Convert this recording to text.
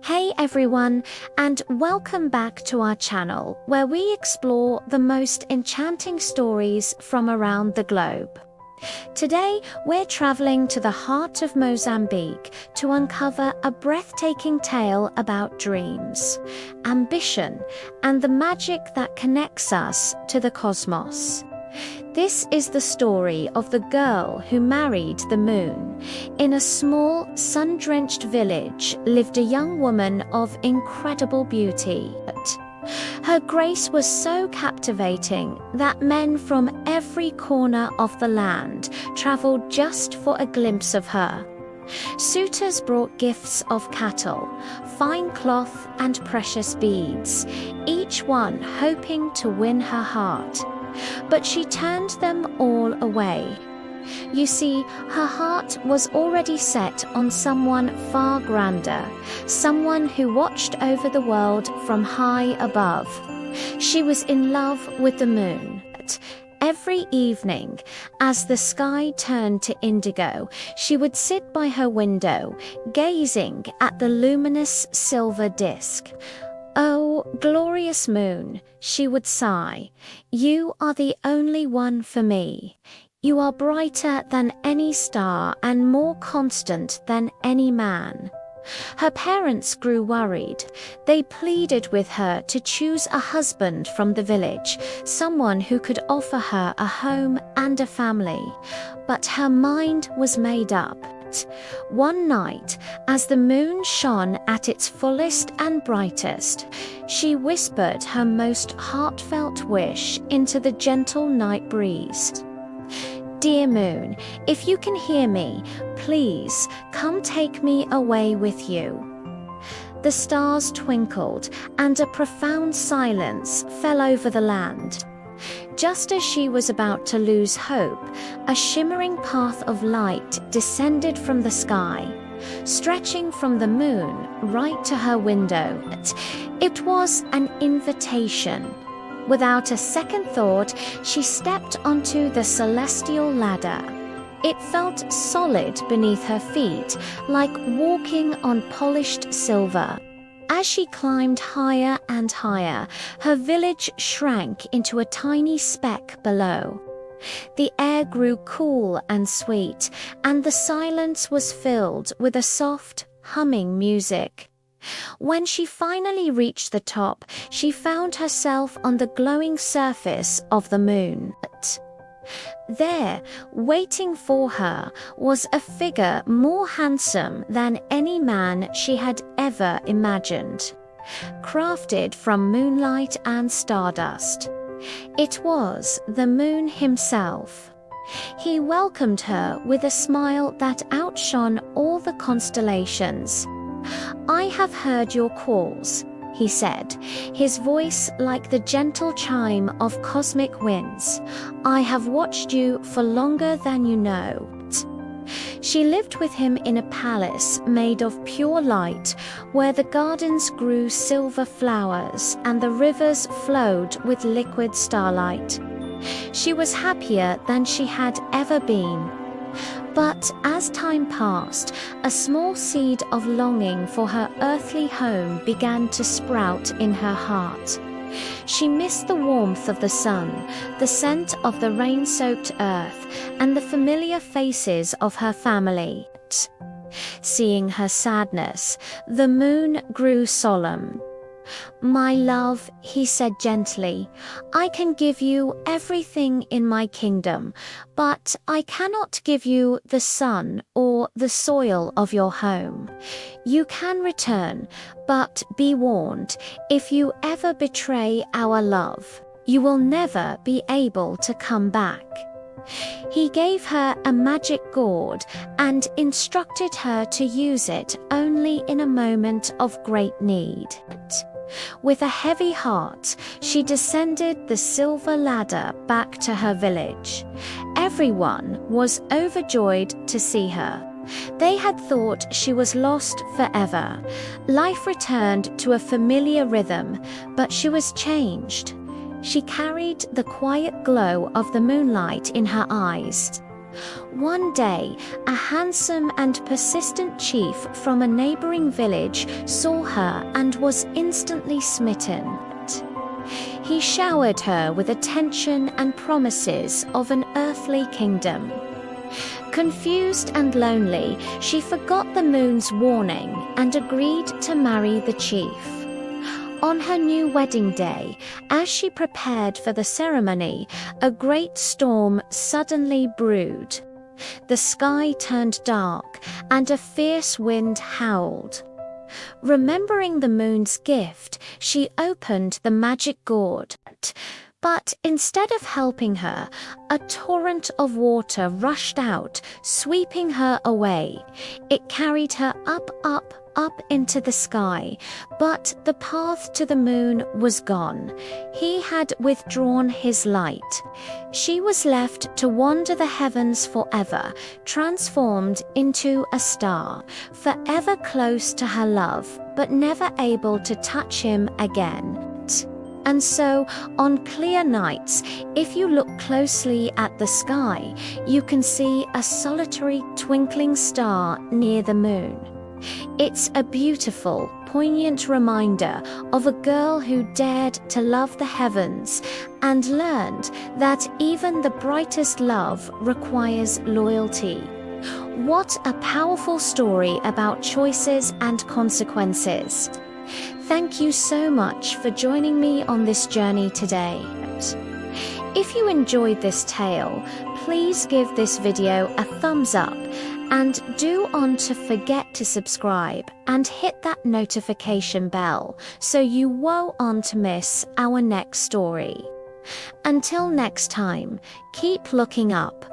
Hey everyone, and welcome back to our channel where we explore the most enchanting stories from around the globe. Today, we're traveling to the heart of Mozambique to uncover a breathtaking tale about dreams, ambition, and the magic that connects us to the cosmos. This is the story of the girl who married the moon. In a small, sun-drenched village lived a young woman of incredible beauty. Her grace was so captivating that men from every corner of the land traveled just for a glimpse of her. Suitors brought gifts of cattle, fine cloth, and precious beads, each one hoping to win her heart. But she turned them all away. You see, her heart was already set on someone far grander, someone who watched over the world from high above. She was in love with the moon. Every evening, as the sky turned to indigo, she would sit by her window, gazing at the luminous silver disk. "Oh, glorious moon," she would sigh, "you are the only one for me. You are brighter than any star and more constant than any man." Her parents grew worried. They pleaded with her to choose a husband from the village, someone who could offer her a home and a family. But her mind was made up. One night, as the moon shone at its fullest and brightest, she whispered her most heartfelt wish into the gentle night breeze. "Dear moon, if you can hear me, please come take me away with you." The stars twinkled, and a profound silence fell over the land. Just as she was about to lose hope, a shimmering path of light descended from the sky, stretching from the moon right to her window. It was an invitation. Without a second thought, she stepped onto the celestial ladder. It felt solid beneath her feet, like walking on polished silver. As she climbed higher and higher, her village shrank into a tiny speck below. The air grew cool and sweet, and the silence was filled with a soft, humming music. When she finally reached the top, she found herself on the glowing surface of the moon. There, waiting for her, was a figure more handsome than any man she had ever imagined. Crafted from moonlight and stardust, it was the moon himself. He welcomed her with a smile that outshone all the constellations. "I have heard your calls," he said, his voice like the gentle chime of cosmic winds. "I have watched you for longer than you know." She lived with him in a palace made of pure light, where the gardens grew silver flowers and the rivers flowed with liquid starlight. She was happier than she had ever been. But as time passed, a small seed of longing for her earthly home began to sprout in her heart. She missed the warmth of the sun, the scent of the rain-soaked earth, and the familiar faces of her family. Seeing her sadness, the moon grew solemn. "My love," he said gently, "I can give you everything in my kingdom, but I cannot give you the sun or the soil of your home. You can return, but be warned, if you ever betray our love, you will never be able to come back." He gave her a magic gourd and instructed her to use it only in a moment of great need. With a heavy heart, she descended the silver ladder back to her village. Everyone was overjoyed to see her. They had thought she was lost forever. Life returned to a familiar rhythm, but she was changed. She carried the quiet glow of the moonlight in her eyes. One day, a handsome and persistent chief from a neighboring village saw her and was instantly smitten. He showered her with attention and promises of an earthly kingdom. Confused and lonely, she forgot the moon's warning and agreed to marry the chief. On her new wedding day, as she prepared for the ceremony, a great storm suddenly brewed. The sky turned dark, and a fierce wind howled. Remembering the moon's gift, she opened the magic gourd. But instead of helping her, a torrent of water rushed out, sweeping her away. It carried her up into the sky, but the path to the moon was gone. He had withdrawn his light. She was left to wander the heavens forever, transformed into a star, forever close to her love, but never able to touch him again. And so, on clear nights, if you look closely at the sky, you can see a solitary twinkling star near the moon. It's a beautiful, poignant reminder of a girl who dared to love the heavens and learned that even the brightest love requires loyalty. What a powerful story about choices and consequences. Thank you so much for joining me on this journey today. If you enjoyed this tale, please give this video a thumbs up and do not forget to subscribe and hit that notification bell so you won't miss our next story. Until next time, keep looking up.